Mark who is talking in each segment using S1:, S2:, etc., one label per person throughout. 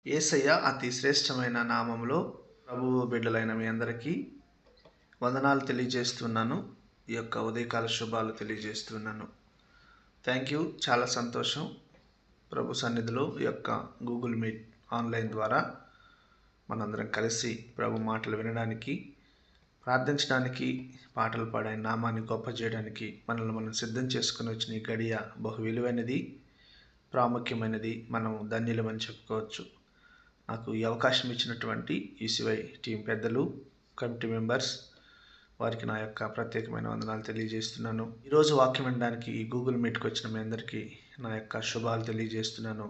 S1: యేసయ్య అతి శ్రేష్టమైన నామములో ప్రభువు బిడ్డలైన మీ అందరికీ వందనాలు తెలియజేస్తున్నాను. ఈ యొక్క ఉదయకాల శుభాలు తెలియజేస్తున్నాను. Thank you. చాలా సంతోషం. ప్రభు సన్నిధిలో ఈ యొక్క గూగుల్ మీట్ ఆన్లైన్ ద్వారా మనందరం కలిసి ప్రభు మాటలు వినడానికి, ప్రార్థించడానికి, పాటలు పాడే నామాన్ని గొప్ప చేయడానికి మనల్ని మనం సిద్ధం చేసుకుని వచ్చిన ఈ గడియ బహు విలువైనది, ప్రాముఖ్యమైనది. మనం ధన్యులమని చెప్పుకోవచ్చు. నాకు ఈ అవకాశం ఇచ్చినటువంటి ఈసీవై టీం పెద్దలు, కమిటీ మెంబర్స్ వారికి నా యొక్క ప్రత్యేకమైన వందనాలు తెలియజేస్తున్నాను. ఈరోజు వాక్యం వినడానికి ఈ గూగుల్ మీట్కి వచ్చిన మీ అందరికీ నా యొక్క శుభాలు తెలియజేస్తున్నాను.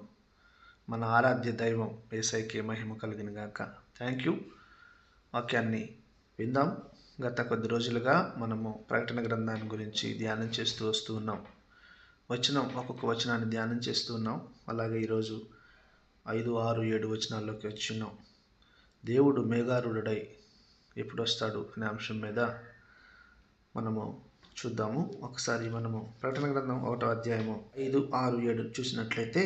S1: మన ఆరాధ్య దైవం యేసయ్యకే మహిమ కలుగును గాక. Thank you. వాక్యాన్ని విందాం. గత కొద్ది రోజులుగా మనము ప్రకటన గ్రంథాన్ని గురించి ధ్యానం చేస్తూ వస్తూ ఉన్నాం. ఒక్కొక్క వచనాన్ని ధ్యానం చేస్తూ ఉన్నాం. అలాగే ఈరోజు 5, 6, 7 వచనాల్లోకి వచ్చినాం. దేవుడు మేఘారూఢుడై ఎప్పుడు వస్తాడు అనే అంశం మీద మనము చూద్దాము. ఒకసారి మనము ప్రకటన గ్రంథం 1వ అధ్యాయము 5, 6, 7 చూసినట్లయితే,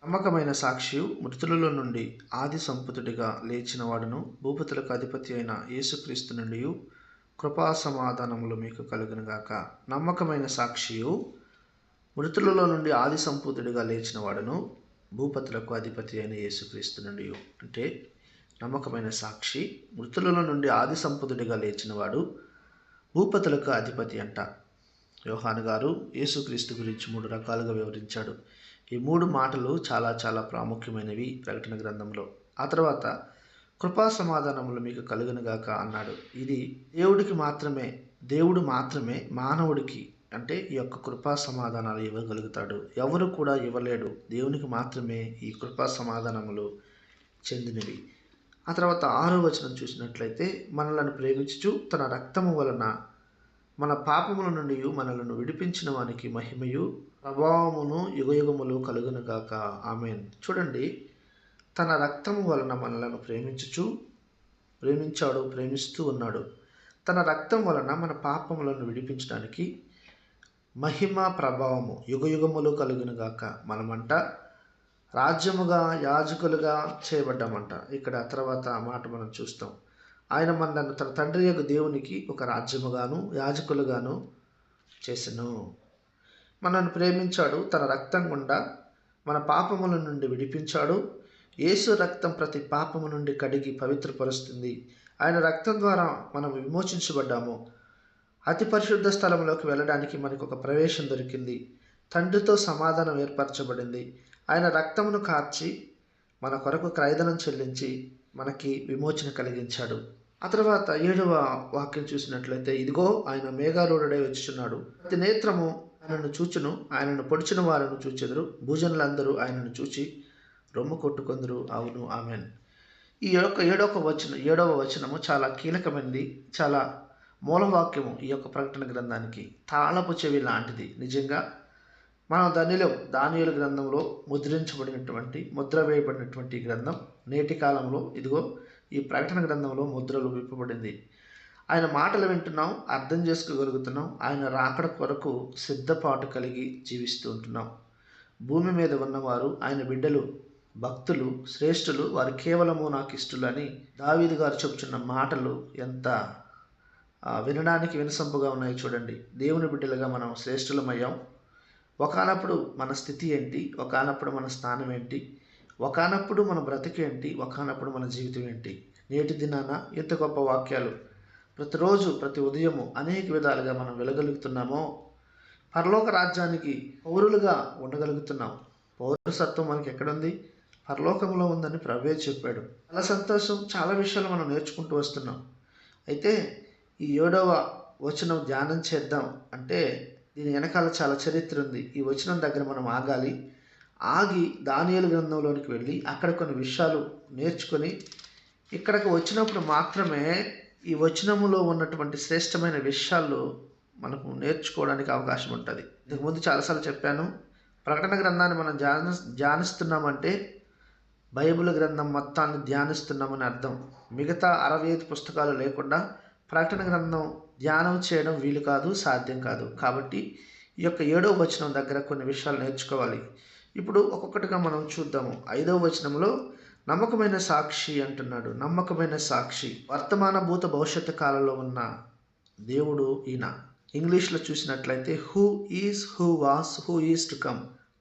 S1: నమ్మకమైన సాక్షియు, మృతులలో నుండి ఆది సంపుతుడిగా లేచిన వాడును, భూపతులకు అధిపతి అయిన యేసుక్రీస్తు నుండి కృపా సమాధానములు మీకు కలుగునుగాక. నమ్మకమైన సాక్షియు, మృతులలో నుండి ఆది సంపూతుడిగా లేచిన వాడును, భూపతులకు అధిపతి అయిన యేసుక్రీస్తు నుండి. అంటే నమ్మకమైన సాక్షి, మృతులలో నుండి ఆది సంపదుడిగా లేచినవాడు, భూపతులకు అధిపతి అంట. యోహాను గారు యేసుక్రీస్తు గురించి 3 రకాలుగా వివరించాడు. ఈ 3 మాటలు చాలా చాలా ప్రాముఖ్యమైనవి ప్రకటన గ్రంథంలో. ఆ తర్వాత కృపా సమాధానములు మీకు కలుగునుగాక అన్నాడు. ఇది దేవుడు మాత్రమే మానవుడికి, అంటే ఈ యొక్క కృపా సమాధానాలు ఇవ్వగలుగుతాడు. ఎవరు కూడా ఇవ్వలేడు. దేవునికి మాత్రమే ఈ కృపా సమాధానములు చెందినవి. ఆ తర్వాత 6వ వచనం చూసినట్లయితే, మనలను ప్రేమించుచు తన రక్తము వలన మన పాపముల నుండి మనలను విడిపించిన వానికి మహిమయు ప్రభావమును యుగయుగములు కలుగునుగాక. ఆమేన్. చూడండి, తన రక్తము వలన మనలను ప్రేమిస్తూ ఉన్నాడు. తన రక్తం వలన మన పాపములను విడిపించడానికి మహిమ ప్రభావము యుగయుగములు కలుగునుగాక. మనమంట రాజ్యముగా, యాజకులుగా చేయబడ్డామంట. ఇక్కడ తర్వాత మాట మనం చూస్తాం. ఆయన మనలను తన తండ్రి యొక్క దేవునికి ఒక రాజ్యముగాను, యాజకులుగాను చేసెను. మనల్ని ప్రేమించాడు. తన రక్తం గుండా మన పాపముల నుండి విడిపించాడు. యేసు రక్తం ప్రతి పాపము నుండి కడిగి పవిత్రపరుస్తుంది. ఆయన రక్తం ద్వారా మనం విమోచించబడ్డాము. అతి పరిశుద్ధ స్థలంలోకి వెళ్ళడానికి మనకు ఒక ప్రవేశం దొరికింది. తండ్రితో సమాధానం ఏర్పరచబడింది. ఆయన రక్తమును కార్చి మన కొరకు క్రయధనం చెల్లించి మనకి విమోచన కలిగించాడు. ఆ తర్వాత 7వ వాక్యం చూసినట్లయితే, ఇదిగో ఆయన మేఘారూఢుడై వచ్చుచున్నాడు. ప్రతి నేత్రము ఆయనను చూచును, ఆయనను పొడిచిన వారిని చూచెదరు. భూజనులందరూ ఆయనను చూచి రొమ్ము కొట్టుకొందురు. అవును, ఆమెన్. ఈ యొక్క 7వ వచనము చాలా కీలకమైనది, చాలా మూలవాక్యము. ఈ యొక్క ప్రకటన గ్రంథానికి తాళపు చెవి లాంటిది. నిజంగా మనం దానియేలు గ్రంథంలో ముద్ర వేయబడినటువంటి గ్రంథం. నేటి కాలంలో ఇదిగో ఈ ప్రకటన గ్రంథంలో ముద్రలు విప్పబడింది. ఆయన మాటలు వింటున్నాం, అర్థం చేసుకోగలుగుతున్నాం. ఆయన రాకడ కొరకు సిద్ధపాటు కలిగి జీవిస్తూ ఉంటున్నాం. భూమి మీద ఉన్నవారు, ఆయన బిడ్డలు, భక్తులు, శ్రేష్ఠులు, వారు కేవలము నాకు ఇష్టలు అని దావీదు గారు చెబుతున్న మాటలు ఎంత వినడానికి వినసొంపుగా ఉన్నాయి. చూడండి, దేవుని బిడ్డలుగా మనం శ్రేష్ఠులమయ్యాం. ఒకానప్పుడు మన స్థితి ఏంటి, ఒకానప్పుడు మన స్థానం ఏంటి, ఒకానప్పుడు మన బ్రతికేంటి, ఒకానప్పుడు మన జీవితం ఏంటి. నేటి దినాన ఎంత గొప్ప వాక్యాలు ప్రతిరోజు, ప్రతి ఉదయము అనేక విధాలుగా మనం వెళ్ళగలుగుతున్నామో, పరలోక రాజ్యానికి పౌరులుగా ఉండగలుగుతున్నాం. పౌరసత్వం మనకి ఎక్కడుంది? పరలోకంలో ఉందని ప్రభువే చెప్పాడు. చాలా సంతోషం. చాలా విషయాలు మనం నేర్చుకుంటూ వస్తున్నాం. అయితే ఈ 7వ వచనం ధ్యానం చేద్దాం అంటే దీని వెనకాల చాలా చరిత్ర ఉంది. ఈ వచనం దగ్గర మనం ఆగి దానియేలు గ్రంథంలోనికి వెళ్ళి అక్కడ కొన్ని విషయాలు నేర్చుకొని ఇక్కడికి వచ్చినప్పుడు మాత్రమే ఈ వచనములో ఉన్నటువంటి శ్రేష్టమైన విషయాలు మనకు నేర్చుకోవడానికి అవకాశం ఉంటుంది. ఇంతకుముందు చాలాసార్లు చెప్పాను, ప్రకటన గ్రంథాన్ని మనం ధ్యానిస్తున్నామంటే బైబిల్ గ్రంథం మొత్తాన్ని ధ్యానిస్తున్నామని అర్థం. మిగతా 65 పుస్తకాలు లేకుండా ప్రకటన గ్రంథం ధ్యానం చేయడం వీలు కాదు, సాధ్యం కాదు. కాబట్టి ఈ యొక్క 7వ వచనం దగ్గర కొన్ని విషయాలు నేర్చుకోవాలి. ఇప్పుడు ఒక్కొక్కటిగా మనం చూద్దాము. 5వ వచనంలో నమ్మకమైన సాక్షి అంటున్నాడు. నమ్మకమైన సాక్షి. వర్తమాన భూత భవిష్యత్తు కాలంలో ఉన్న దేవుడు ఈయన. ఇంగ్లీష్లో చూసినట్లయితే who is, who was, who is to come.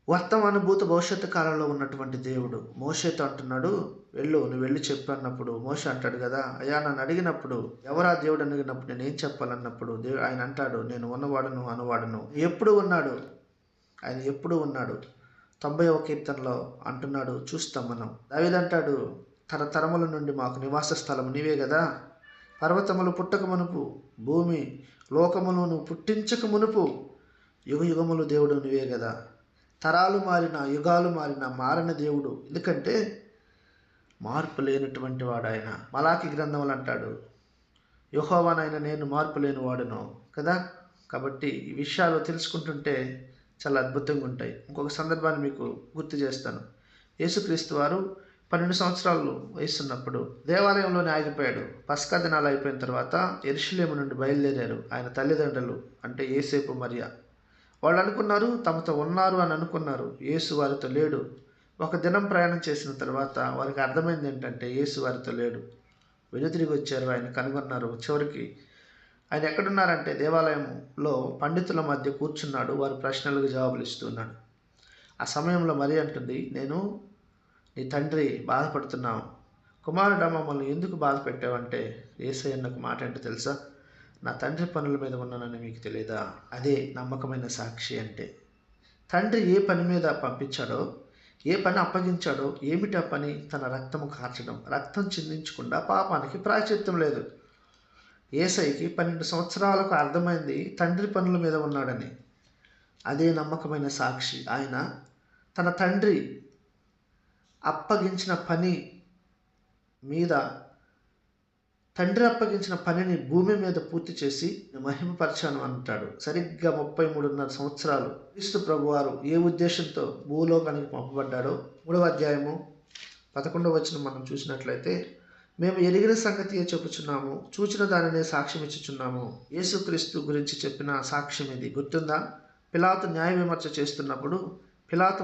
S1: వర్తమాన భూత భవిష్యత్తు కాలంలో ఉన్నటువంటి దేవుడు మోషేతో అంటున్నాడు, నువ్వు వెళ్ళి చెప్పు అన్నప్పుడు మోషే అంటాడు కదా, అయ్యా నన్ను అడిగినప్పుడు ఎవరా దేవుడు అడిగినప్పుడు నేను ఏం చెప్పాలన్నప్పుడు ఆయన అంటాడు, నేను ఉన్నవాడును అనువాడును. ఎప్పుడు ఉన్నాడు ఆయన? ఎప్పుడు ఉన్నాడు? 90వ కీర్తనలో అంటున్నాడు, చూస్తాం మనం. దావీదు అంటాడు, తరతరముల నుండి మాకు నివాస స్థలం నీవే కదా, పర్వతములు పుట్టక మునుపు, భూమి లోకములు నువ్వు పుట్టించక మునుపు యుగ యుగములు దేవుడు నువ్వే కదా. తరాలు మారిన, యుగాలు మారిన, మారని దేవుడు. ఎందుకంటే మార్పు లేనటువంటి వాడు ఆయన. మలాకి గ్రంథములు అంటాడు, యెహోవానైన నేను మార్పు లేని వాడును కదా. కాబట్టి ఈ విషయాలు తెలుసుకుంటుంటే చాలా అద్భుతంగా ఉంటాయి. ఇంకొక సందర్భాన్ని మీకు గుర్తు చేస్తాను. యేసుక్రీస్తు వారు 12 సంవత్సరాలు వయసున్నప్పుడు దేవాలయంలోనే ఆగిపోయాడు. పస్కా దినాలు అయిపోయిన తర్వాత యెరూషలేము నుండి బయలుదేరారు ఆయన తల్లిదండ్రులు, అంటే యేసేపు మరియ. వాళ్ళు అనుకున్నారు తమతో ఉన్నారు అని అనుకున్నారు, యేసు వారితో లేడు. ఒక దినం ప్రయాణం చేసిన తర్వాత వారికి అర్థమైంది ఏంటంటే యేసు వారితో లేడు. వెనుతిరిగి వచ్చారు, ఆయన కనుగొన్నారు. చివరికి ఆయన ఎక్కడున్నారంటే దేవాలయంలో పండితుల మధ్య కూర్చున్నాడు, వారి ప్రశ్నలకు జవాబులు ఇస్తున్నాడు. ఆ సమయంలో మరి అంటుంది, నేను నీ తండ్రి బాధపడుతున్నావు, కుమారుడా మమ్మల్ని ఎందుకు బాధ పెట్టావంటే యేసయ్య ఒక మాట అంటే తెలుసా, నా తండ్రి పనుల మీద ఉన్నానని మీకు తెలియదా? అదే నమ్మకమైన సాక్షి అంటే. తండ్రి ఏ పని మీద పంపించాడో, ఏ పని అప్పగించాడో, ఏమిటి ఆ పని? తన రక్తము కార్చడం. రక్తం చిందించకుండా పాపానికి ప్రాయశ్చిత్తం లేదు. యేసయ్యకి 12 సంవత్సరాలకు అర్థమైంది తండ్రి పనుల మీద ఉన్నాడని. అదే నమ్మకమైన సాక్షి. ఆయన తన తండ్రి అప్పగించిన పని మీద, తండ్రి అప్పగించిన పనిని భూమి మీద పూర్తి చేసి మహిమపరచాను అంటాడు. సరిగ్గా 33.5 సంవత్సరాలు క్రీస్తు ప్రభువారు ఏ ఉద్దేశంతో భూలోకానికి పంపబడ్డాడో 3వ అధ్యాయము 11వ వచనం మనం చూసినట్లయితే, మేము ఎరిగిన సంగతియే చెప్పుచున్నాము, చూచిన దానినే సాక్ష్యం ఇచ్చుచున్నాము. యేసుక్రీస్తు గురించి చెప్పిన సాక్ష్యం ఇది. గుర్తుందా? పిలాతు న్యాయ విమర్శ చేస్తున్నప్పుడు పిలాతు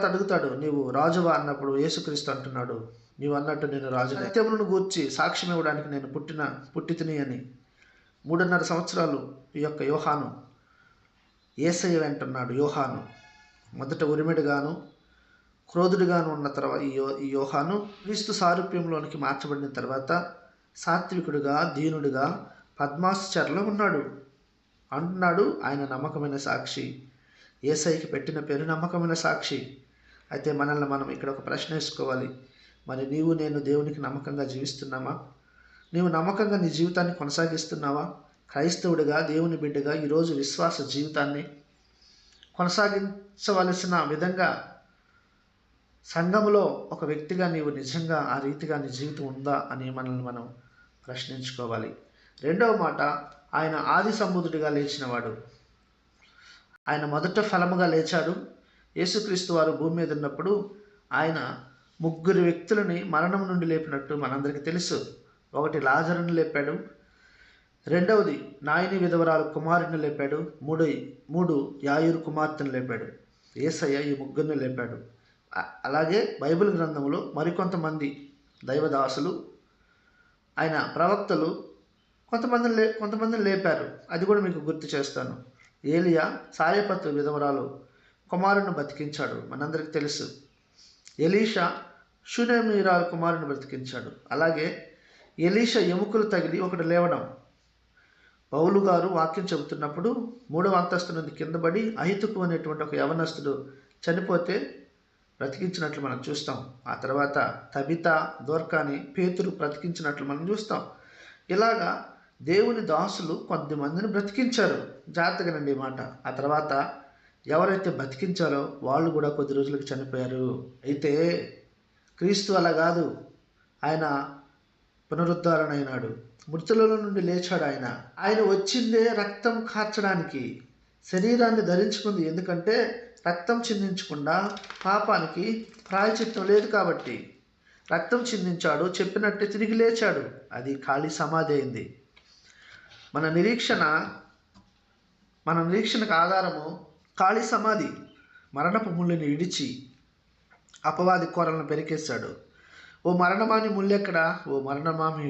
S1: అడుగుతాడు, నీవు రాజువా అన్నప్పుడు యేసుక్రీస్తు అంటున్నాడు, నీవు అన్నట్టు నేను రాజు, సత్యములను గూర్చి సాక్ష్యం ఇవ్వడానికి నేను పుట్టితిని అని. 3.5 సంవత్సరాలు ఈ యొక్క యోహాను యేసయ్య వెంటున్నాడు. యోహాను మొదట ఉరిమిడిగాను క్రోధుడిగాను ఉన్న తర్వాత ఈ యోహాను క్రీస్తు సారూప్యంలోనికి మార్చబడిన తర్వాత సాత్వికుడిగా, దీనుడిగా పద్మాశ్చర్లో ఉన్నాడు అంటున్నాడు. ఆయన నమ్మకమైన సాక్షి. యేసయ్యకి పెట్టిన పేరు నమ్మకమైన సాక్షి. అయితే మనల్ని మనం ఇక్కడ ఒక ప్రశ్న వేసుకోవాలి. మరి నీవు నేను దేవునికి నమ్మకంగా జీవిస్తున్నామా? నీవు నమ్మకంగా నీ జీవితాన్ని కొనసాగిస్తున్నావా? క్రైస్తవుడిగా, దేవుని బిడ్డగా ఈరోజు విశ్వాస జీవితాన్ని కొనసాగించవలసిన విధంగా సంఘములో ఒక వ్యక్తిగా నీవు నిజంగా ఆ రీతిగా నీ జీవితం ఉందా అని మనల్ని మనం ప్రశ్నించుకోవాలి. రెండవ మాట, ఆయన ఆది సంబుధుడిగా లేచినవాడు. ఆయన మొదట ఫలముగా లేచాడు. యేసుక్రీస్తు వారు భూమి మీద ఉన్నప్పుడు ఆయన 3 వ్యక్తులని మరణం నుండి లేపినట్టు మనందరికీ తెలుసు. ఒకటి లాజరుని లేపాడు, రెండవది నాయని విధవరాలు కుమారుని లేపాడు, మూడు యాయూరు కుమార్తెను లేపాడు. యేసయ్య ఈ 3ని లేపాడు. అలాగే బైబిల్ గ్రంథంలో మరికొంతమంది దైవదాసులు, ఆయన ప్రవక్తలు కొంతమందిని లేపారు. అది కూడా మీకు గుర్తు చేస్తాను. ఏలియా సారెపతు విధవరాలు కుమారుని బతికించాడు, మనందరికీ తెలుసు. ఎలీషా షూనేమీరాలు కుమారుని బ్రతికించాడు. అలాగే ఎలీషా ఎముకలు తగిలి ఒకటి లేవడం. పౌలు గారు వాక్యం చెబుతున్నప్పుడు 3వ అంతస్తు నుండి కిందపడి అహితుకు అనేటువంటి ఒక యవనస్తుడు చనిపోతే బ్రతికించినట్లు మనం చూస్తాం. ఆ తర్వాత తబిత, దోర్కాని, పేతురు బ్రతికించినట్లు మనం చూస్తాం. ఇలాగా దేవుని దాసులు కొంతమందిని బ్రతికించారు. జాగ్రత్తగానండి ఈ మాట. ఆ తర్వాత ఎవరైతే బతికించారో వాళ్ళు కూడా కొద్ది రోజులకు చనిపోయారు. అయితే క్రీస్తు అలా కాదు. ఆయన పునరుద్ధరణ అయినాడు, మృతులలో నుండి లేచాడు. ఆయన వచ్చిందే రక్తం కార్చడానికి, శరీరాన్ని ధరించుకుంది. ఎందుకంటే రక్తం చిందించకుండా పాపానికి ప్రాయచిత్తం లేదు కాబట్టి రక్తం చిందించాడు, చెప్పినట్టే తిరిగి లేచాడు. అది ఖాళీ సమాధి అయింది. మన నిరీక్షణకు ఆధారము ఖాళీ సమాధి. మరణపు ముళ్ళని విడిచి అపవాది కోరలను పెరికేశాడు. ఓ మరణమాని ముల్లెక్కడా, ఓ మరణమామి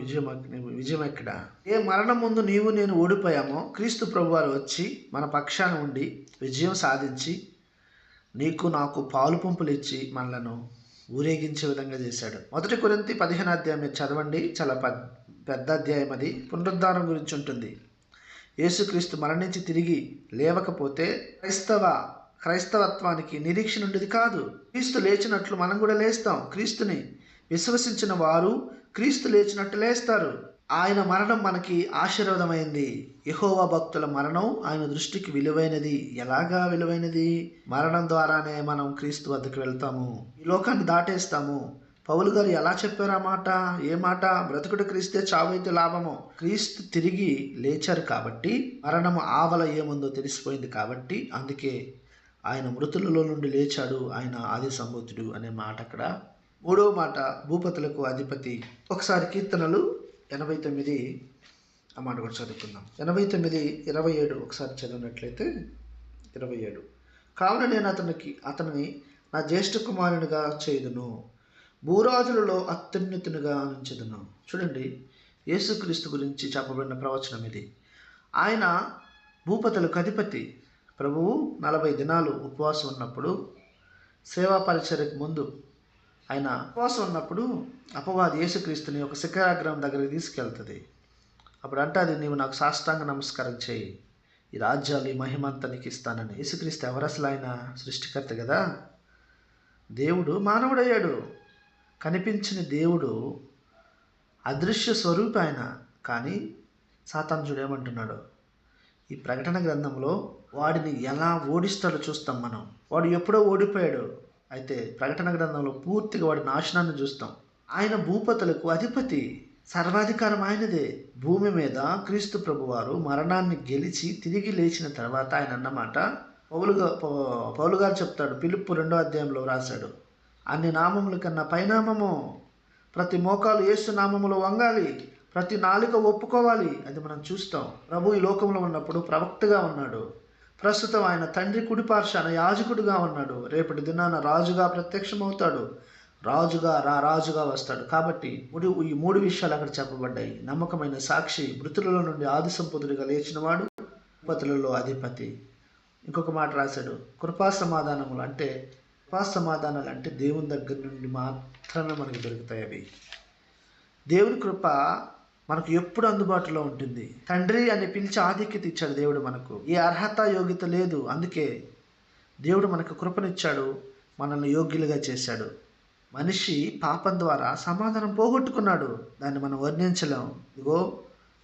S1: విజయం ఎక్కడా? ఏ మరణం ముందు నీవు నేను ఓడిపోయామో క్రీస్తు ప్రభువారు వచ్చి మన పక్షాన ఉండి విజయం సాధించి నీకు నాకు పాలు పంపులు ఇచ్చి మనలను ఊరేగించే విధంగా చేశాడు. 1 కొరింథీ 15 అధ్యాయం మీరు చదవండి, చాలా పెద్ద అధ్యాయం. అది పునరుద్ధానం గురించి ఉంటుంది. యేసుక్రీస్తు మరణించి తిరిగి లేవకపోతే క్రైస్తవత్వానికి నిరీక్షణ ఉండేది కాదు. క్రీస్తు లేచినట్లు మనం కూడా లేస్తాం. క్రీస్తుని విశ్వసించిన వారు క్రీస్తు లేచినట్టు లేస్తారు. ఆయన మరణం మనకి ఆశీర్వాదమైంది. యెహోవా భక్తుల మరణం ఆయన దృష్టికి విలువైనది. ఎలాగా విలువైనది? మరణం ద్వారానే మనం క్రీస్తు వద్దకు వెళ్తాము, ఈ లోకాన్ని దాటేస్తాము. పౌలు గారు ఎలా చెప్పారు ఆ మాట? ఏ మాట? బ్రతుకుడు క్రీస్తే, చావైతే లాభము. క్రీస్తు తిరిగి లేచారు కాబట్టి మరణము ఆవల ఏముందో తెలిసిపోయింది కాబట్టి అందుకే ఆయన మృతులలో నుండి లేచాడు, ఆయన ఆది సంభూతుడు అనే మాట అక్కడ. మూడవ మాట, భూపతులకు అధిపతి. ఒకసారి కీర్తనలు 89 ఆ మాట కూడా చదువుకుందాం. 89:27 ఒకసారి చదివినట్లయితే 27. కావున నేను అతనిని నా జ్యేష్ఠ కుమారునిగా చేయుదును, భూరాజులలో అత్యున్నతునిగా ఉంచెదను. చూడండి, యేసుక్రీస్తు గురించి చెప్పబడిన ప్రవచనం ఇది. ఆయన భూపతులకు అధిపతి. ప్రభువు 40 దినాలు ఉపవాసం ఉన్నప్పుడు, సేవా పరిచర్యకు ముందు ఆయన ఉపవాసం ఉన్నప్పుడు అపవాది యేసుక్రీస్తుని ఒక శిఖరాగ్రహం దగ్గరికి తీసుకెళ్తుంది. అప్పుడు అంటాది, నీవు నాకు సాష్టాంగ నమస్కారం చేయి, ఈ రాజ్యాలు ఈ మహిమంతా నీకు ఇస్తానని. యేసుక్రీస్తు ఎవరు? అసలు ఆయన సృష్టికర్త కదా. దేవుడు మానవుడయ్యాడు. కనిపించిన దేవుడు, అదృశ్య స్వరూపి ఆయన. కానీ సాతానుడు ఏమంటున్నాడు? ఈ ప్రకటన గ్రంథంలో వాడిని ఎలా ఓడిస్తాడో చూస్తాం మనం. వాడు ఎప్పుడో ఓడిపోయాడు. అయితే ప్రకటన గ్రంథంలో పూర్తిగా వాడి నాశనాన్ని చూస్తాం. ఆయన భూపతులకు అధిపతి, సర్వాధికారం ఆయనదే. భూమి మీద క్రీస్తు ప్రభువారు మరణాన్ని గెలిచి తిరిగి లేచిన తర్వాత ఆయన అన్నమాట పౌలు గారు చెప్తాడు, ఫిలిప్పు 2వ అధ్యాయంలో రాశాడు, అన్ని నామముల కన్నా పైనామము, ప్రతి మోకాలు యేసు నామములో వంగాలి, ప్రతి నాలుక ఒప్పుకోవాలి. అది మనం చూస్తాం. ప్రభు ఈ లోకంలో ఉన్నప్పుడు ప్రవక్తగా ఉన్నాడు. ప్రస్తుతం ఆయన తండ్రి కుడిపార్శ్వాన యాజకుడిగా ఉన్నాడు. రేపటి దినాన రాజుగా ప్రత్యక్షమవుతాడు. రాజుగా వస్తాడు. కాబట్టి ఈ 3 విషయాలు అక్కడ చెప్పబడ్డాయి. నమ్మకమైన సాక్షి, మృతులలో నుండి ఆది సంపూతుడిగా లేచినవాడు, భూపతులలో అధిపతి. ఇంకొక మాట రాశాడు, కృపా సమాధానాలు అంటే దేవుని దగ్గర నుండి మాత్రమే మనకు దొరుకుతాయి. అవి దేవుని కృప మనకు ఎప్పుడు అందుబాటులో ఉంటుంది. తండ్రి అని పిలిచి ఆధిక్యత ఇచ్చాడు దేవుడు మనకు. ఏ అర్హత యోగ్యత లేదు. అందుకే దేవుడు మనకు కృపనిచ్చాడు, మనల్ని యోగ్యులుగా చేశాడు. మనిషి పాపం ద్వారా సమాధానం పోగొట్టుకున్నాడు. దాన్ని మనం వర్ణించలేం. ఇదిగో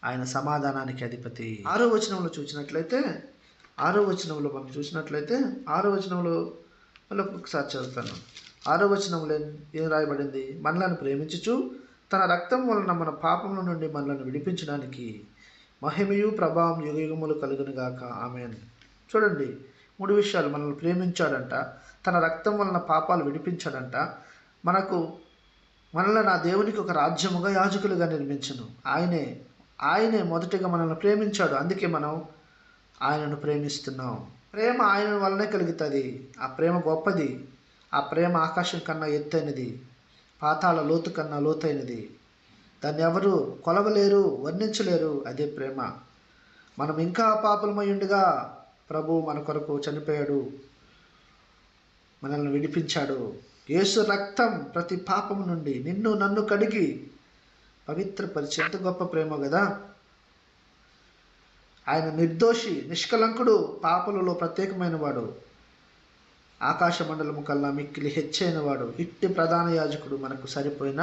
S1: ఆయన సమాధానానికి అధిపతి. 6వ వచనంలో చూసినట్లయితే 6వ వచనంలో మళ్ళీ ఒకసారి చదువుతాను. 6వ వచనంలో ఏం రాయబడింది? మనలను ప్రేమించుచు తన రక్తం వలన మన పాపముల నుండి మనలను విడిపించడానికి మహిమయు ప్రభావం యుగయుగములు కలుగునుగాక, ఆమేన్. చూడండి, 3 విషయాలు. మనల్ని ప్రేమించాడంట, తన రక్తం వలన పాపాలు విడిపించాడంట, మనల్ని నా దేవునికి ఒక రాజ్యముగా యాజకులుగా నిర్మించను. ఆయనే మొదటిగా మనల్ని ప్రేమించాడు. అందుకే మనం ఆయనను ప్రేమిస్తున్నాం. ప్రేమ ఆయన వల్లనే కలుగుతుంది. ఆ ప్రేమ గొప్పది. ఆ ప్రేమ ఆకాశం కన్నా ఎత్తైనది, పాతాళ లోతు కన్నా లోతైనది. దాన్ని ఎవరు కొలవలేరు, వర్ణించలేరు. అదే ప్రేమ. మనం ఇంకా పాపులమై ఉండగా ప్రభు మన కొరకు చనిపోయాడు, మనల్ని విడిపించాడు. యేసు రక్తం ప్రతి పాపము నుండి నిన్ను నన్ను కడిగి పవిత్రపరిచి, ఎంత గొప్ప ప్రేమ కదా. ఆయన నిర్దోషి, నిష్కలంకుడు, పాపలలో ప్రత్యేకమైన వాడు, ఆకాశ మండలము కల్లా మిక్కిలి హెచ్చైన వాడు, ఇట్టి ప్రధాన యాజకుడు, మనకు సరిపోయిన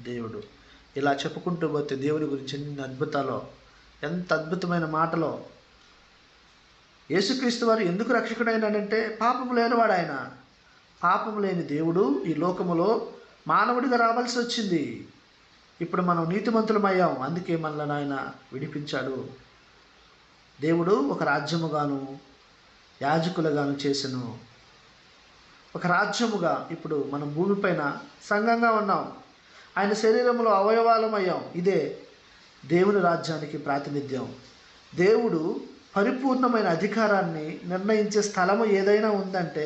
S1: దేవుడు. ఇలా చెప్పుకుంటూ పోతే దేవుడి గురించి ఎన్ని అద్భుతాలో, ఎంత అద్భుతమైన మాటలో. యేసుక్రీస్తు వారు ఎందుకు రక్షకుడైనాడంటే పాపము లేనివాడు ఆయన. పాపము లేని దేవుడు ఈ లోకములో మానవుడిగా రావాల్సి వచ్చింది. ఇప్పుడు మనం నీతిమంతులమయ్యాం. అందుకే మనల్ని ఆయన విడిపించాడు. దేవుడు ఒక రాజ్యముగాను యాజకులుగాను చేసెను. ఒక రాజ్యముగా ఇప్పుడు మనం భూమిపైన సంఘంగా ఉన్నాం. ఆయన శరీరంలో అవయవాలమయ్యాం. ఇదే దేవుని రాజ్యానికి ప్రాతినిధ్యం. దేవుడు పరిపూర్ణమైన అధికారాన్ని నిర్ణయించే స్థలము ఏదైనా ఉందంటే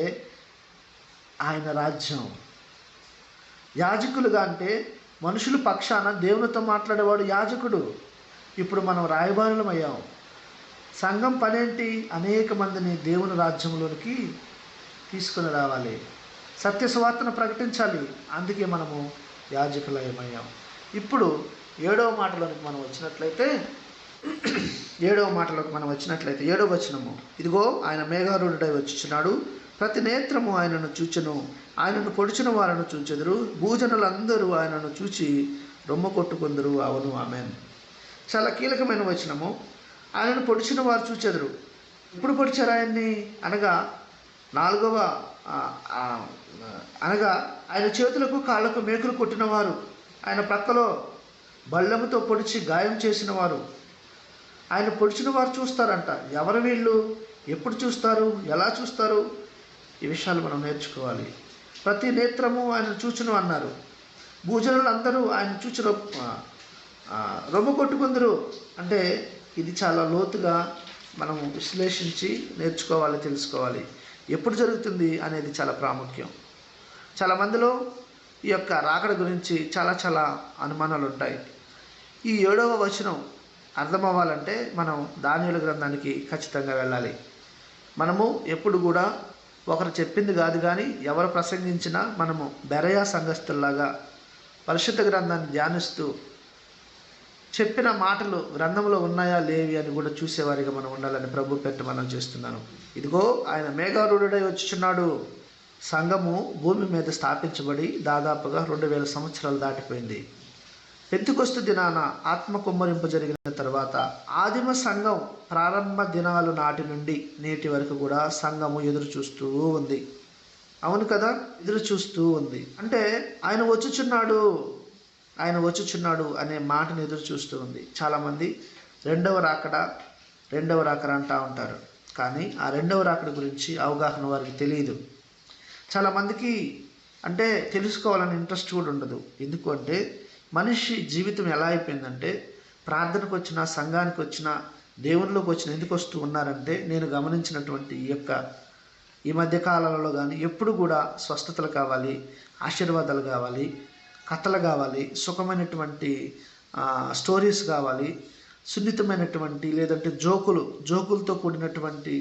S1: ఆయన రాజ్యం. యాజకులుగా అంటే మనుషుల పక్షాన దేవునితో మాట్లాడేవాడు యాజకుడు. ఇప్పుడు మనం రాయబారులం అయ్యాం. సంఘం పనేంటి? అనేక మందిని దేవుని రాజ్యంలోనికి తీసుకుని రావాలి, సత్య సువార్తను ప్రకటించాలి. అందుకే మనము యాజకులమయ్యాం. ఇప్పుడు 7వ మాటలోకి మనం వచ్చినట్లయితే 7వ వచనము, ఇదిగో ఆయన మేఘారూఢుడై వచ్చుచున్నాడు, ప్రతి నేత్రము ఆయనను చూచెను, ఆయనను పొడిచిన వారిని చూచెదరు, భూజనులందరూ ఆయనను చూచి రొమ్ము కొట్టుకుందరు. అవును, ఆమేన్. చాలా కీలకమైన వచనము. ఆయనను పొడిచిన వారు చూచెదరు. ఎప్పుడు పొడిచారు ఆయన్ని? అనగా అనగా ఆయన చేతులకు కాళ్ళకు మేకులు కొట్టినవారు, ఆయన ప్రక్కలో బల్లెముతో పొడిచి గాయం చేసిన వారు, ఆయన పొడిచిన వారు చూస్తారంట. ఎవరు వీళ్ళు? ఎప్పుడు చూస్తారు? ఎలా చూస్తారు? ఈ విషయాలు మనం నేర్చుకోవాలి. ప్రతి నేత్రము ఆయన చూచును అన్నారు. భూజనులందరూ ఆయన చూచి రొమ్ము కొట్టుకుందరు అంటే ఇది చాలా లోతుగా మనం విశ్లేషించి నేర్చుకోవాలి, తెలుసుకోవాలి. ఎప్పుడు జరుగుతుంది అనేది చాలా ప్రాముఖ్యం. చాలామందిలో ఈ యొక్క రాకడ గురించి చాలా అనుమానాలు ఉంటాయి. ఈ 7వ వచనం అర్థమవ్వాలంటే మనం దానియేలు గ్రంథానికి ఖచ్చితంగా వెళ్ళాలి. మనము ఎప్పుడు కూడా ఒకరు చెప్పింది కాదు, కానీ ఎవరు ప్రసంగించినా మనము బెరయా సంఘస్థుల్లాగా పరిశుద్ధ గ్రంథాన్ని ధ్యానిస్తూ చెప్పిన మాటలు గ్రంథంలో ఉన్నాయా లేవి అని కూడా చూసేవారిగా మనం ఉండాలని ప్రభు పెట్టి మనం చేస్తున్నాను. ఇదిగో ఆయన మేఘారూఢుడై వచ్చుచున్నాడు. సంఘము భూమి మీద స్థాపించబడి దాదాపుగా 2000 సంవత్సరాలు దాటిపోయింది. పెంతెకొస్తు దినాన ఆత్మ కుమ్మరింపు జరిగిన తర్వాత ఆదిమ సంఘం ప్రారంభ దినాలు నాటి నుండి నేటి వరకు కూడా సంఘము ఎదురు చూస్తూ ఉంది. అవును కదా, ఎదురు చూస్తూ ఉంది. అంటే ఆయన వచ్చుచున్నాడు అనే మాటను ఎదురు చూస్తూ ఉంది. చాలామంది రెండవ రాకడ అంటూ ఉంటారు, కానీ ఆ రెండవ రాకడ గురించి అవగాహన వారికి తెలియదు. చాలామందికి అంటే తెలుసుకోవాలని ఇంట్రెస్ట్ కూడా ఉండదు. ఎందుకంటే మనిషి జీవితం ఎలా అయిపోయిందంటే, ప్రార్థనకు వచ్చినా సంఘానికి వచ్చినా దేవునిలోకి వచ్చిన ఎందుకు వస్తూ ఉన్నారంటే, నేను గమనించినటువంటి ఈ మధ్య కాలంలో కానీ ఎప్పుడు కూడా స్వస్థతలు కావాలి, ఆశీర్వాదాలు కావాలి, కథలు కావాలి, సుఖమైనటువంటి స్టోరీస్ కావాలి, సున్నితమైనటువంటి లేదంటే జోకులతో కూడినటువంటి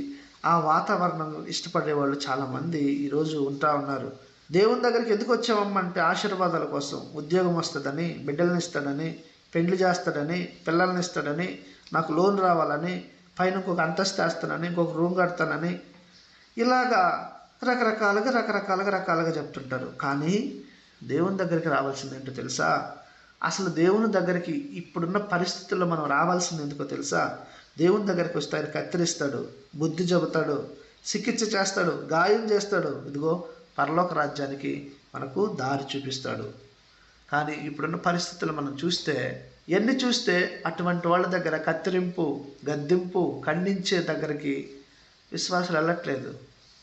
S1: ఆ వాతావరణం ఇష్టపడేవాళ్ళు చాలామంది ఈరోజు ఉంటా ఉన్నారు. దేవుని దగ్గరికి ఎందుకు వచ్చామమ్మంటే ఆశీర్వాదాల కోసం. ఉద్యోగం వస్తుందని, బిడ్డలను ఇస్తాడని, పెండ్లి చేస్తాడని, పిల్లల్ని ఇస్తాడని, నాకు లోన్ రావాలని, పైన ఇంకొక అంతస్తు వేస్తానని, ఇంకొక రూమ్ కడతానని, ఇలాగా రకరకాలుగా చెప్తుంటారు. కానీ దేవుని దగ్గరికి రావాల్సింది ఏంటో తెలుసా? అసలు దేవుని దగ్గరికి ఇప్పుడున్న పరిస్థితుల్లో మనం రావాల్సింది ఎందుకో తెలుసా? దేవుని దగ్గరికి వస్తే ఆయన కత్తిరిస్తాడు, బుద్ధి చెబుతాడు, చికిత్స చేస్తాడు, గాయం చేస్తాడు. ఇదిగో పరలోక రాజ్యానికి మనకు దారి చూపిస్తాడు. కానీ ఇప్పుడున్న పరిస్థితులు మనం చూస్తే అటువంటి వాళ్ళ దగ్గర కత్తిరింపు, గద్దింపు, ఖండించే దగ్గరికి విశ్వాసులు వెళ్ళట్లేదు.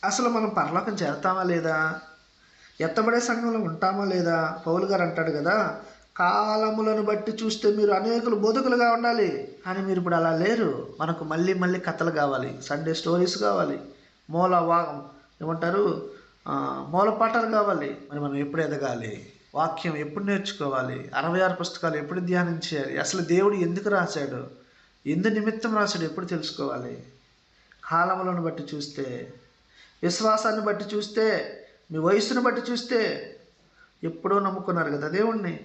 S1: అసలు మనం పరలోకం చేరతామా లేదా? ఎత్తబడే సంఘంలో ఉంటామా లేదా? పౌలు గారు అంటాడు కదా, కాలములను బట్టి చూస్తే మీరు అనేకులు బోధకులుగా ఉండాలి, కానీ మీరు ఇప్పుడు అలా లేరు. మనకు మళ్ళీ కథలు కావాలి, సండే స్టోరీస్ కావాలి, మూల పాఠాలు కావాలి. మరి మనం ఎప్పుడు ఎదగాలి? వాక్యం ఎప్పుడు నేర్చుకోవాలి? 66 పుస్తకాలు ఎప్పుడు ధ్యానం చేయాలి? అసలు దేవుడు ఎందుకు రాశాడు, ఎందు నిమిత్తం రాశాడు ఎప్పుడు తెలుసుకోవాలి. కాలములను బట్టి చూస్తే, విశ్వాసాన్ని బట్టి చూస్తే, మీ వయసును బట్టి చూస్తే ఎప్పుడో నమ్ముకున్నారు కదా దేవుణ్ణి.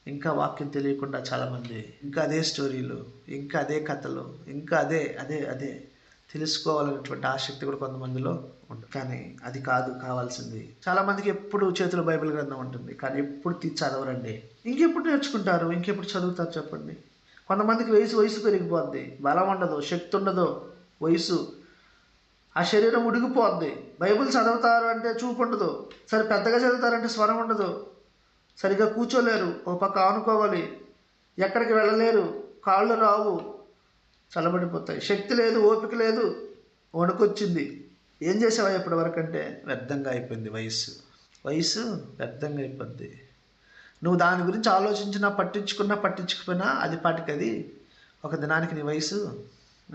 S1: ఇంకా వాక్యం తెలియకుండా చాలామంది ఇంకా అదే స్టోరీలు, ఇంకా అదే కథలు, ఇంకా అదే తెలుసుకోవాలనేటువంటి ఆసక్తి కూడా కొంతమందిలో ఉంటుంది. కానీ అది కాదు కావాల్సింది. చాలామందికి ఎప్పుడు చేతిలో బైబిల్ గ్రంథం ఉంటుంది, కానీ ఎప్పుడు చదవరండి. ఇంకెప్పుడు నేర్చుకుంటారు, ఇంకెప్పుడు చదువుతారు చెప్పండి? కొంతమందికి వయసు పెరిగిపోద్ది, బలం ఉండదు, శక్తి ఉండదు, వయసు ఆ శరీరం ఉడిగిపోద్ది. బైబిల్ చదువుతారు అంటే చూపు ఉండదు, సరే పెద్దగా చదువుతారంటే స్వరం ఉండదు, సరిగ్గా కూర్చోలేరు, ఒక పక్క ఆనుకోవాలి, ఎక్కడికి వెళ్ళలేరు, కాళ్ళు రావు, చల్లబడిపోతాయి, శక్తి లేదు, ఓపిక లేదు, వణుకొచ్చింది. ఏం చేసావా ఇప్పటి వరకు అంటే వ్యర్థంగా అయిపోయింది. వయసు వ్యర్థంగా అయిపోద్ది. నువ్వు దాని గురించి ఆలోచించినా, పట్టించుకుపోయినా అది పాటికి అది ఒక దినానికి నీ వయసు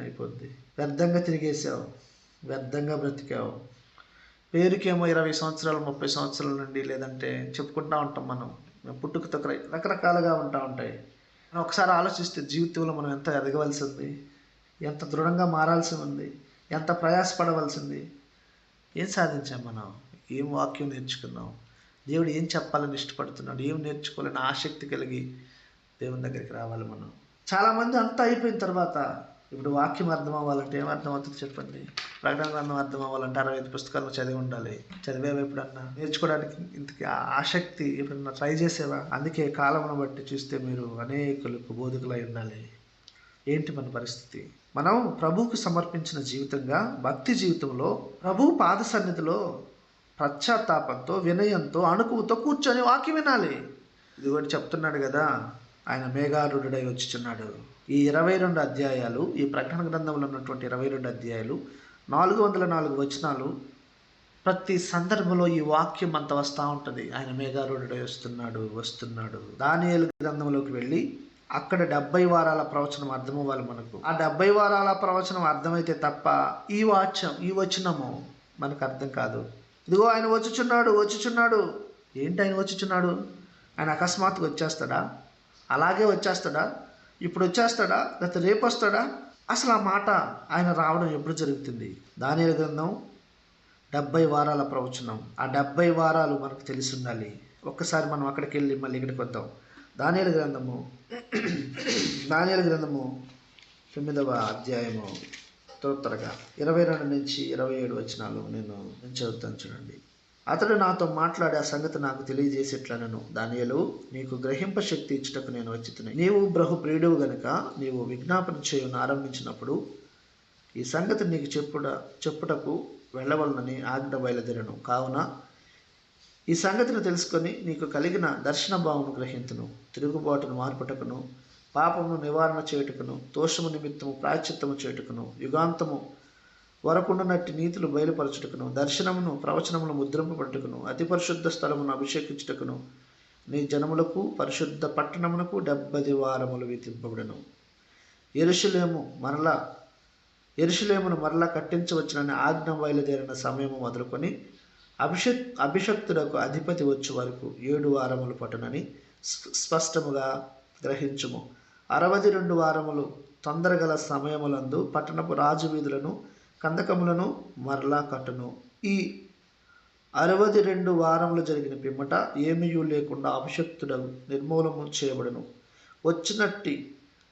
S1: అయిపోద్ది. వ్యర్థంగా తిరిగేసావు, వ్యర్థంగా బ్రతికావు. పేరుకేమో 20 సంవత్సరాలు 30 సంవత్సరాల నుండి లేదంటే చెప్పుకుంటూ ఉంటాం మేము పుట్టుకతో రకరకాలుగా ఉంటాయి. మనం ఒకసారి ఆలోచిస్తే జీవితంలో మనం ఎంత ఎదగవలసి ఉంది, ఎంత దృఢంగా మారాల్సి ఉంది, ఎంత ప్రయాసపడవలసి ఉంది. ఏం సాధించాం మనం? ఏం వాక్యం నేర్చుకున్నాం? దేవుడు ఏం చెప్పాలని ఇష్టపడుతున్నాడు, ఏం నేర్చుకోవాలని ఆసక్తి కలిగి దేవుని దగ్గరికి రావాలి మనం. చాలామంది అంతా అయిపోయిన తర్వాత ఇప్పుడు వాక్యం అర్థం అవ్వాలంటే ఏం అర్థం అవుతుంది చెప్పండి? ప్రకటన గ్రంథం అర్థం అవ్వాలంటే 65 పుస్తకాలను చదివి ఉండాలి. చదివేవా ఎప్పుడన్నా? నేర్చుకోవడానికి ఇంతకీ ఆసక్తి ఎప్పుడన్నా ట్రై చేసేవా? అందుకే కాలమును బట్టి చూస్తే మీరు అనేకులకు బోధకులై ఉండాలి. ఏంటి మన పరిస్థితి? మనం ప్రభువుకు సమర్పించిన జీవితంగా భక్తి జీవితంలో ప్రభు పాద సన్నిధిలో పశ్చాత్తాపంతో వినయంతో అణుకువతో కూర్చొని వాక్యం వినాలి. ఇది కూడా చెప్తున్నాడు కదా, ఆయన మేఘారూఢుడై వచ్చుచున్నాడు. ఈ 22 అధ్యాయాలు, ఈ ప్రకటన గ్రంథంలో ఉన్నటువంటి 22 అధ్యాయాలు, 404 వచనాలు, ప్రతి సందర్భంలో ఈ వాక్యం అంత వస్తూ ఉంటుంది. ఆయన మేఘారూఢుడై వస్తున్నాడు. దానియేలు గ్రంథంలోకి వెళ్ళి అక్కడ 70 వారాల ప్రవచనం అర్థమవ్వాలి మనకు. ఆ 70 వారాల ప్రవచనం అర్థమైతే తప్ప ఈ వచనము మనకు అర్థం కాదు. ఇదిగో ఆయన వచ్చుచున్నాడు. ఏంటి ఆయన వచ్చుచున్నాడు? ఆయన అకస్మాత్తుగా వచ్చేస్తాడా? అలాగే వచ్చేస్తాడా? ఇప్పుడు వచ్చేస్తాడా? లేకపోతే రేపు వస్తాడా? అసలు ఆ మాట ఆయన రావడం ఎప్పుడు జరుగుతుంది? దానియేలు గ్రంథం 70 వారాల ప్రవచనం. ఆ 70 వారాలు మనకు తెలిసి ఉండాలి. ఒక్కసారి మనం అక్కడికి వెళ్ళి మళ్ళీ ఇక్కడికి వద్దాం. దానియేలు గ్రంథము 9వ అధ్యాయము త్వరగా 22 నుంచి 27 వచనాలు నేను చదువుతాను చూడండి. అతడు నాతో మాట్లాడి ఆ సంగతి నాకు తెలియజేసేట్లనను, దానియేలు, నీకు గ్రహింప శక్తి ఇచ్చుటకు నేను వచ్చితిని. నీవు ప్రియుడువు గనుక నీవు విజ్ఞాపన చేయును ఆరంభించినప్పుడు ఈ సంగతి నీకు చెప్పుటకు వెళ్ళవలనని ఆజ్ఞ బయలుదేరను. కావున ఈ సంగతిని తెలుసుకొని నీకు కలిగిన దర్శన భావము గ్రహింతును. తిరుగుబాటును మార్పుటకును, పాపమును నివారణ చేయుటకును, దోషము నిమిత్తము ప్రాయశ్చిత్తము చేయుటకును, యుగాంతము వరకుండునట్టి నీతులు బయలుపరచుటకును, దర్శనమును ప్రవచనమును ముద్రింపబట్టుకును, అతి పరిశుద్ధ స్థలమును అభిషేకించుటకును, నీ జనములకు పరిశుద్ధ పట్టణమునకు 70 వారములు విధింపబడను. యెరూషలేమును మరలా కట్టించవచ్చునని ఆజ్ఞ బయలుదేరిన సమయము మొదలుకొని అభిషక్తులకు అధిపతి వచ్చే వరకు 7 వారములు పట్టునని స్పష్టముగా గ్రహించుము. 62 వారములు తొందరగల సమయములందు పట్టణపు రాజు వీధులను కందకములను మరలా కట్టును. ఈ 62 వారములు జరిగిన పిమ్మట ఏమీయూ లేకుండా అభిషక్తుడు నిర్మూలము చేయబడును. వచ్చినట్టి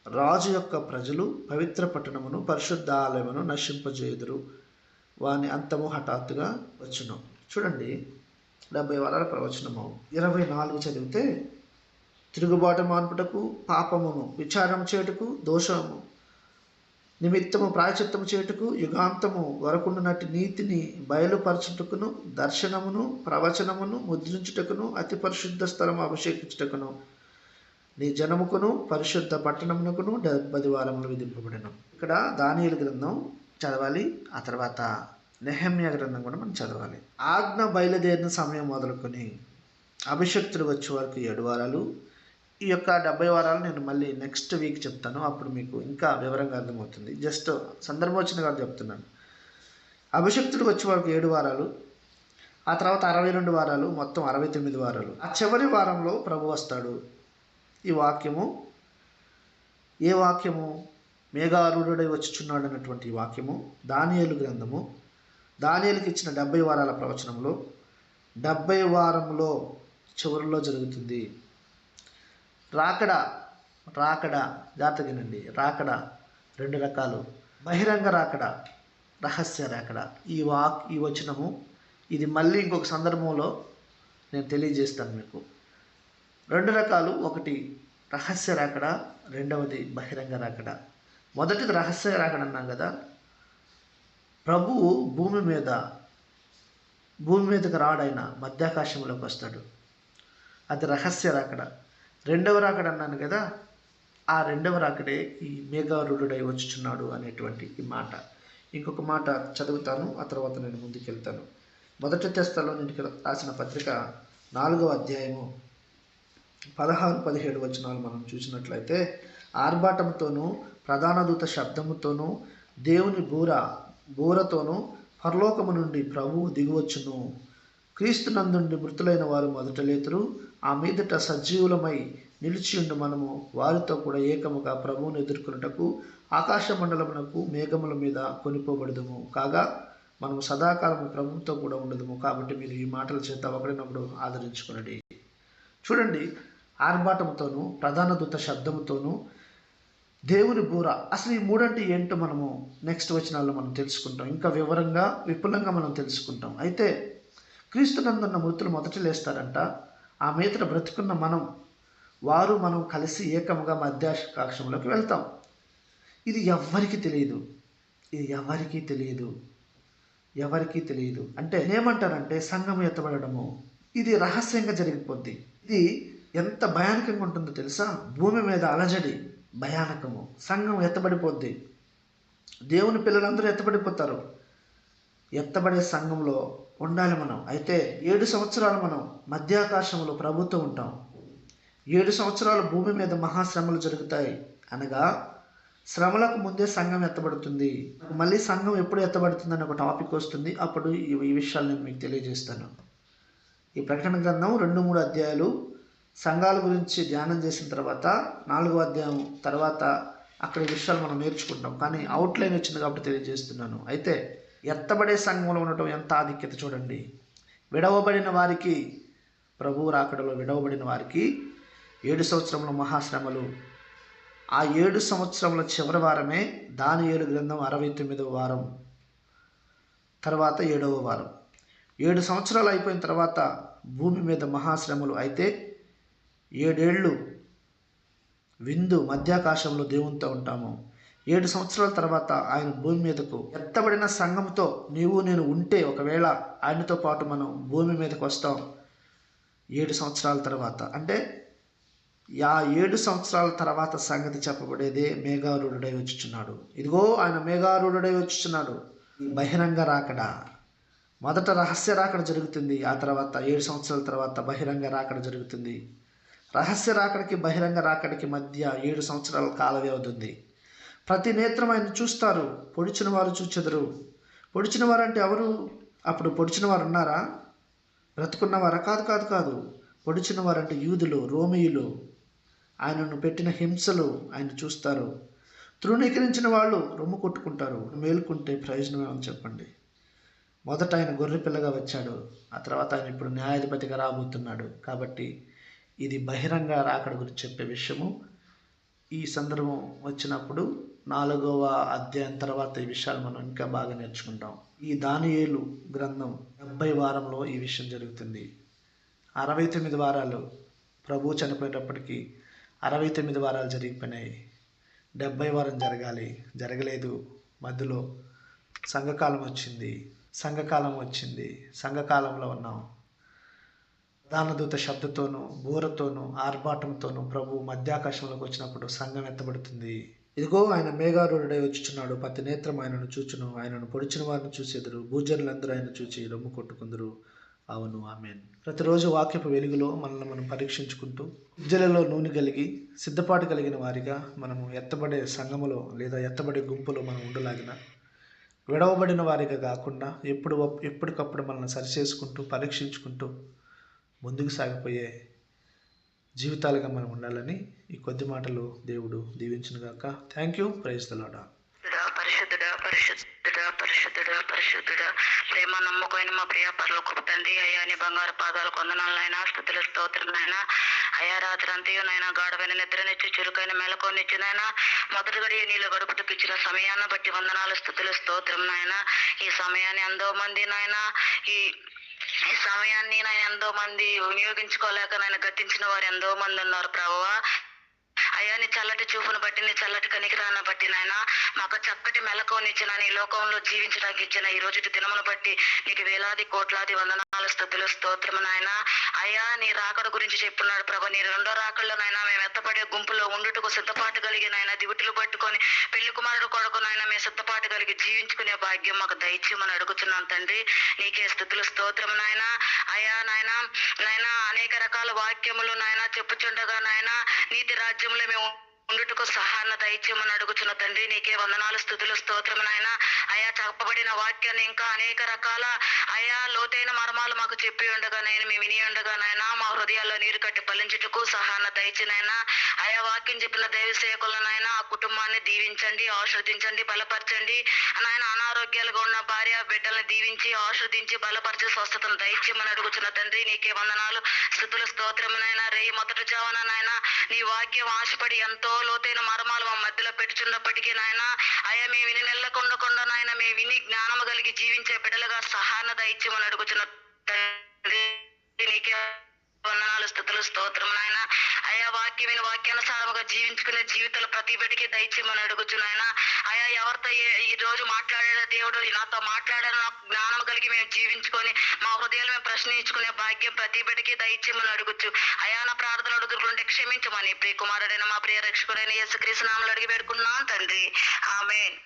S1: రాజు యొక్క ప్రజలు పవిత్ర పట్టణమును పరిశుద్ధ ఆలయమును నశింపజేయుదురు. వాని అంతము హఠాత్తుగా వచ్చును. చూడండి, 70 వారాల ప్రవచనము 24 చదివితే, తిరుగుబాటు మాన్పుటకు, పాపమును విచారం చేయుటకు, దోషము నిమిత్తము ప్రాయశ్చిత్తము చేయుటకు, యుగాంతము వరకుండునట్టి నీతిని బయలుపరచుటకును, దర్శనమును ప్రవచనమును ముద్రించుటకును, అతి పరిశుద్ధ స్థలము అభిషేకించుటకును, నీ జనముకును పరిశుద్ధ పట్టణమునకును 70 వారములు విధింపబడెను. ఇక్కడ దానియేలు గ్రంథం చదవాలి. ఆ తర్వాత నెహెమ్యా గ్రంథం కూడా మనం చదవాలి. ఆజ్ఞ బయలుదేరిన సమయం మొదలుకొని అభిషక్తుడు వచ్చే వరకు 7 వారాలు. ఈ యొక్క 70 వారాలు నేను మళ్ళీ నెక్స్ట్ వీక్ చెప్తాను. అప్పుడు మీకు ఇంకా వివరంగా అర్థమవుతుంది. జస్ట్ సందర్భోచన గారు చెప్తున్నాను. అభిషక్తుడు వచ్చే వరకు 7 వారాలు, ఆ తర్వాత 62 వారాలు, మొత్తం 69 వారాలు. ఆ చివరి వారంలో ప్రభు వస్తాడు. ఈ వాక్యము ఏ వాక్యము? మేఘారూఢుడై వచ్చుచున్నాడు అన్నటువంటి వాక్యము దానియేలు గ్రంథము. దానియేలుకి ఇచ్చిన 70 వారాల ప్రవచనంలో 70 వారంలో చివరిలో జరుగుతుంది. రాకడ జాతగినండి. రాకడ 2 రకాలు: బహిరంగ రాకడ, రహస్య రాకడ. ఈ వచనము ఇది మళ్ళీ ఇంకొక సందర్భంలో నేను తెలియజేస్తాను మీకు. 2 రకాలు: ఒకటి రహస్య రాకడ, రెండవది బహిరంగ రాకడ. మొదటిది రహస్య రాకడ అన్నాం కదా. ప్రభువు భూమి మీదకి రాడైన మధ్యాకాశంలోకి వస్తాడు. అది రహస్య రాకడ. రెండవ రాకడ అన్నాను కదా, ఆ రెండవ రాకడే ఈ మేఘారూఢుడై వచ్చుచున్నాడు అనేటువంటి ఈ మాట. ఇంకొక మాట చదువుతాను, ఆ తర్వాత నేను ముందుకెళ్తాను. 1 తెస్సలోనికీయులకు రాసిన పత్రిక 4వ అధ్యాయము 16-17 వచనాలు మనం చూసినట్లయితే, ఆర్భాటంతోనూ ప్రధాన దూత శబ్దముతోనూ దేవుని బూరతోనూ పరలోకము నుండి ప్రభువు దిగువచ్చును. క్రీస్తునందుండి మృతులైన వారు మొదట లేతురు. ఆ మీదట సజీవులమై నిలిచియుండు మనము వారితో కూడా ఏకముగా ప్రభువును ఎదుర్కొనుటకు ఆకాశ మండలమునకు మేఘముల మీద కొనిపోబడదుము. కాగా మనము సదాకాలము ప్రభువుతో కూడా ఉండదుము. కాబట్టి మీరు ఈ మాటల చేత ఒకరినొకడు ఆదరించుకునండి. చూడండి, ఆర్భాటముతోనూ ప్రధాన దూత శబ్దముతోనూ దేవుని బూర. అసలు ఈ మూడంటే ఏంటో మనము నెక్స్ట్ వచనాల్లో మనం తెలుసుకుంటాం. ఇంకా వివరంగా విపులంగా మనం తెలుసుకుంటాం. అయితే క్రీస్తునందున్న మృతులు మొదట లేస్తారంట. ఆ మీదట బ్రతుకున్న మనం కలిసి ఏకముగా మధ్యాకాశంలోకి వెళ్తాం. ఇది ఎవ్వరికీ తెలియదు. ఎవరికీ తెలియదు. అంటే ఏమంటారంటే సంఘం ఎత్తబడము ఇది రహస్యంగా జరిగిపోద్ది. ఇది ఎంత భయానకంగా ఉంటుందో తెలుసా? భూమి మీద అలజడి భయానకము. సంఘం ఎత్తబడిపోద్ది. దేవుని పిల్లలందరూ ఎత్తబడిపోతారు. ఎత్తబడే సంఘంలో ఉండాలి మనం. అయితే 7 సంవత్సరాలు మనం మధ్యాకాశంలో ప్రభుత్వం ఉంటాం. 7 సంవత్సరాలు భూమి మీద మహాశ్రమలు జరుగుతాయి. అనగా శ్రమలకు ముందే సంఘం ఎత్తబడుతుంది. మళ్ళీ సంఘం ఎప్పుడు ఎత్తబడుతుందని ఒక టాపిక్ వస్తుంది. అప్పుడు ఈ విషయాలు నేను మీకు తెలియజేస్తాను. ఈ ప్రకటన గ్రంథం 2-3 అధ్యాయాలు సంఘాల గురించి ధ్యానం చేసిన తర్వాత 4వ అధ్యాయం తర్వాత అక్కడ విషయాలు మనం నేర్చుకుంటాం. కానీ అవుట్లైన్ వచ్చింది కాబట్టి తెలియజేస్తున్నాను. అయితే ఎత్తబడే సంఘంలో ఉండటం ఎంత ఆధిక్యత చూడండి. విడవబడిన వారికి, ప్రభువు రాకడలో విడవబడిన వారికి 7 సంవత్సరముల మహాశ్రమలు. ఆ 7 సంవత్సరముల చివరి వారమే దానియేలు గ్రంథం 69వ వారం తర్వాత 7వ వారం. 7 సంవత్సరాలు అయిపోయిన తర్వాత భూమి మీద మహాశ్రమలు. అయితే 7 ఏళ్ళు విందు మధ్యాకాశంలో దేవునితో ఉంటాము. 7 సంవత్సరాల తర్వాత ఆయన భూమి మీదకు ఎత్తబడిన సంఘంతో నీవు నేను ఉంటే, ఒకవేళ ఆయనతో పాటు మనం భూమి మీదకు వస్తాం 7 సంవత్సరాల తర్వాత. అంటే ఆ 7 సంవత్సరాల తర్వాత సంగతి చెప్పబడేదే మేఘారూఢుడై వచ్చుచున్నాడు. ఇదిగో ఆయన మేఘారూఢుడై వచ్చుచున్నాడు. బహిరంగ రాకడ. మొదట రహస్య రాకడ జరుగుతుంది. ఆ తర్వాత 7 సంవత్సరాల తర్వాత బహిరంగ రాకడ జరుగుతుంది. రహస్య రాకడికి బహిరంగ రాకడికి మధ్య 7 సంవత్సరాల కాల వ్యవధి ఉంది. ప్రతి నేత్రం ఆయన చూస్తారు. పొడిచిన వారు చూచెదరు. పొడిచిన వారు అంటే ఎవరు? అప్పుడు పొడిచిన వారు ఉన్నారా? బ్రతుకున్నవారా? కాదు. పొడిచిన వారు అంటే యూదులు, రోమియులు. ఆయనను పెట్టిన హింసలు ఆయన చూస్తారు. తృణీకరించిన వాళ్ళు రొమ్ము కొట్టుకుంటారు. మేలుకుంటే ప్రయోజనమే అని చెప్పండి. మొదట ఆయన గొర్రె పిల్లగా వచ్చాడు. ఆ తర్వాత ఆయన ఇప్పుడు న్యాయాధిపతిగా రాబోతున్నాడు. కాబట్టి ఇది బహిరంగ రాకడ గురించి చెప్పే విషయము. ఈ సందర్భం వచ్చినప్పుడు 4వ అధ్యాయం తర్వాత ఈ విషయాలు మనం ఇంకా బాగా నేర్చుకుంటాం. ఈ దానియేలు గ్రంథం 70 వారంలో ఈ విషయం జరుగుతుంది. 69 వారాలు ప్రభువు చనిపోయేటప్పటికి 69 వారాలు జరిగిపోయినాయి. 70 వారం జరగలేదు. మధ్యలో సంఘకాలం వచ్చింది. సంఘకాలంలో ఉన్నాం. దానదూత శబ్దతోనూ బూరతోనూ ఆర్భాటంతోనూ ప్రభు మధ్యాకాశంలోకి వచ్చినప్పుడు సంఘం ఎత్తబడుతుంది. ఇదిగో ఆయన మేఘారూఢుడై వచ్చుచున్నాడు. ప్రతి నేత్రం ఆయనను చూచును. ఆయనను పొడిచిన వారిని చూసేదురు. భూజనులందరూ ఆయన చూచి రొమ్ము కొట్టుకుందరు. అవును, ఆమేన్. ప్రతిరోజు వాక్యపు వెలుగులో మనల్ని మనం పరీక్షించుకుంటూ విద్యలలో నూనె కలిగి సిద్ధపాటు కలిగిన వారిగా మనము ఎత్తబడే సంఘములో లేదా ఎత్తబడే గుంపులో మనం ఉండలాగిన విడవబడిన వారిగా కాకుండా ఎప్పటికప్పుడు మనల్ని సరిచేసుకుంటూ పరీక్షించుకుంటూ ముందుకు సాగిపోయే జీవితాలుగా మనం ఉండాలని ఈ కొద్ది మాటలు దేవుడు దీవించునుగాక. Thank you. Praise the Lord.
S2: పరిశుద్ధుడా ప్రేమ నమ్మకమైన మా ప్రియ పరలోకపు తండ్రి, అయ్యా నీ బంగారు పాదాలకు వందనాలనైనా, స్తుతుల స్తోత్రమునైనా. అయ్యా రాత్రి అంతయునైనా గాఢమైన నిద్రనిచ్చి చురుకైన మెలకువనిచ్చినైనా మొదటి గడియ నీళ్ళు గడుపుటకు ఇచ్చిన సమయాన్ని బట్టి వందనాలు, స్తుతుల స్తోత్రమునైనా. ఈ సమయాన్ని ఎంతో మంది నాయనా ఈ సమయాన్ని ఎంతో మంది వినియోగించుకోలేక గతించిన వారు ఎంతో మంది ఉన్నారు ప్రభువా. అయ్యా నీ చల్లటి చూపును బట్టి, నీ చల్లటి కనికరాన్ని బట్టి నాయన మాకు చక్కటి మెలకువనిచ్చిన, నీ లోకంలో జీవించడానికి ఇచ్చిన ఈ రోజు దినమును బట్టి నీకు వేలాది కోట్లాది వందనాలు, స్తుతులు, స్తోత్రము నాయన. అయ్యా నీ రాకడ గురించి చెప్పున్నాడు ప్రభు. నీ రెండో రాకడలో నాయన మేము ఎత్తపడే గుంపులో ఉండుటకు సిద్ధపాటు కలిగి నాయన దివిటులు పట్టుకొని పెళ్లి కుమారుడు కొడుకు నాయన మేము సిద్ధపాటు కలిగి జీవించుకునే భాగ్యం మాకు దయచేయమని అడుగుతున్నాను తండ్రి. నీకే స్తుతులు, స్తోత్రము నాయన. అయ్యా నాయన అనేక రకాల వాక్యములు నాయన చెప్పుచుండగా నాయన నీతి రాజ్యంలో మేము ఉండుటకు సహాయాన్ని దయచేయమని అడుగుచున్న తండ్రి, నీకే వందనాలు, స్తుతులు, స్తోత్రము నాయన. అయా చెప్పబడిన వాక్యాన్ని ఇంకా అనేక రకాల అయా లోతైన మర్మాలు మాకు చెప్పి ఉండగా నేను మేము విని ఉండగా నాయన మా హృదయాల్లో నీరు కట్టి ఫలించుటకు సహాయాన్ని దయచినైనా. అయా వాక్యం చెప్పిన దైవ సేవకులనైనా ఆ కుటుంబాన్ని దీవించండి, ఆశీర్వదించండి, బలపరచండి నాయన. అనారోగ్యాలుగా ఉన్న భార్య బిడ్డల్ని దీవించి ఆశీర్వదించి బలపరిచి స్వస్థతను దయచేయమని అడుగుచున్న తండ్రి, నీకే వందనాలు, స్తుతులు, స్తోత్రమునైనా. రేయి మొదటి జావన నాయన నీ వాక్యం ఆశపడి ఎంతో లోతైన మర్మాలు మా మధ్యలో పెట్టుచున్నప్పటికీ నాయన అయా మేము విని నెల్లకొండకుండా నాయన మేము విని జ్ఞానము కలిగి జీవించే బిడ్డలుగా సహాయాన్ని దయచేయమని అడుగుచున్న తండ్రి, నీకే వందనాలు, స్తుతులు, స్తోత్రం నాయన. అయా వాక్యం విని వాక్యానుసారముగా జీవించుకునే జీవితాలు ప్రతి బిడ్డకి దయచేయమని అడుగుచున్నాయన. అయా ఎవరితో ఈ రోజు మాట్లాడే దేవుడు నాతో మాట్లాడారు, నాకు జ్ఞానం కలిగి మేము జీవించుకొని మా హృదయాలు మేము ప్రశ్నించుకునే భాగ్యం ప్రతి బిడ్డకి దయచేయమని అడుగుచు. అయా నా ప్రార్థన అడుగుతుంటే క్షమించమని ప్రియ కుమారుడైన మా ప్రియ రక్షకుడైన యేసుక్రీస్తు నామములో అడిగి పెడుకున్నాను తండ్రి, ఆమేన్.